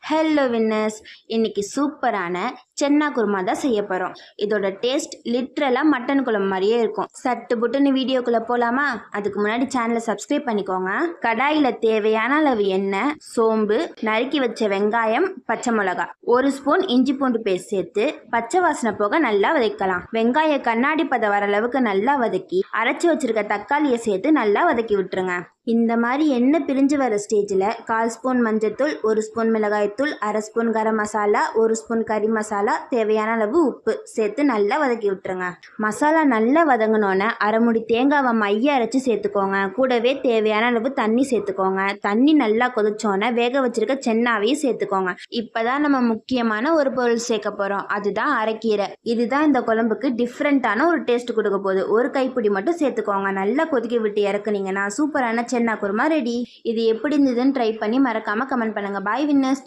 Hello winners, இன்னைக்கு சூப்பரான சென்னா குருமா தான் செய்ய போகிறோம். இதோட டேஸ்ட் லிட்ரலாக மட்டன் குழம்பு மாதிரியே இருக்கும். சட்டு புட்டுன்னு வீடியோக்குள்ளே போகலாமா? அதுக்கு முன்னாடி சேனலை சப்ஸ்கிரைப் பண்ணிக்கோங்க. கடாயில் தேவையான அளவு எண்ணெய், சோம்பு, நறுக்கி வச்ச வெங்காயம், பச்சை மிளகா, 1 ஸ்பூன் இஞ்சி பூண்டு பேஸ்ட் சேர்த்து பச்சை வாசனை போக நல்லா வதக்கலாம். வெங்காயம் கண்ணாடி பதம் வர அளவுக்கு நல்லா வதக்கி அரைச்சி வச்சிருக்க தக்காளியை சேர்த்து நல்லா வதக்கி விட்டுருங்க. இந்த மாதிரி எண்ணெய் பிரிஞ்சு வர ஸ்டேஜில் 1/4 ஸ்பூன் மஞ்சத்தூள், 1 ஸ்பூன் மிளகாய்த்தூள், 1/2 ஸ்பூன் கரம் மசாலா, 1 ஸ்பூன் கறி மசாலா, தேவையான அளவு உப்பு சேர்த்து நல்லா வதக்கி விட்டுருங்க. மசாலா நல்லா வதங்கினோன்னே அரை முடி தேங்காவை மைய அரைச்சி சேர்த்துக்கோங்க. கூடவே தேவையான அளவு தண்ணி சேர்த்துக்கோங்க. தண்ணி நல்லா கொதிச்சோன்னே வேக வச்சிருக்க சென்னாவையும் சேர்த்துக்கோங்க. இப்போதான் நம்ம முக்கியமான ஒரு பொருள் சேர்க்க போகிறோம், அதுதான் அரைக்கீரை. இதுதான் இந்த குழம்புக்கு டிஃப்ரெண்ட்டான ஒரு டேஸ்ட் கொடுக்க போகுது. ஒரு கைப்பிடி மட்டும் சேர்த்துக்கோங்க. நல்லா கொதிக்க விட்டு இறக்குனீங்கன்னா சூப்பரான சென்னா குருமா ரெடி. இது எப்படி இருந்ததுன்னு ட்ரை பண்ணி மறக்காம கமெண்ட் பண்ணுங்க. பாய் வின்னர்ஸ்.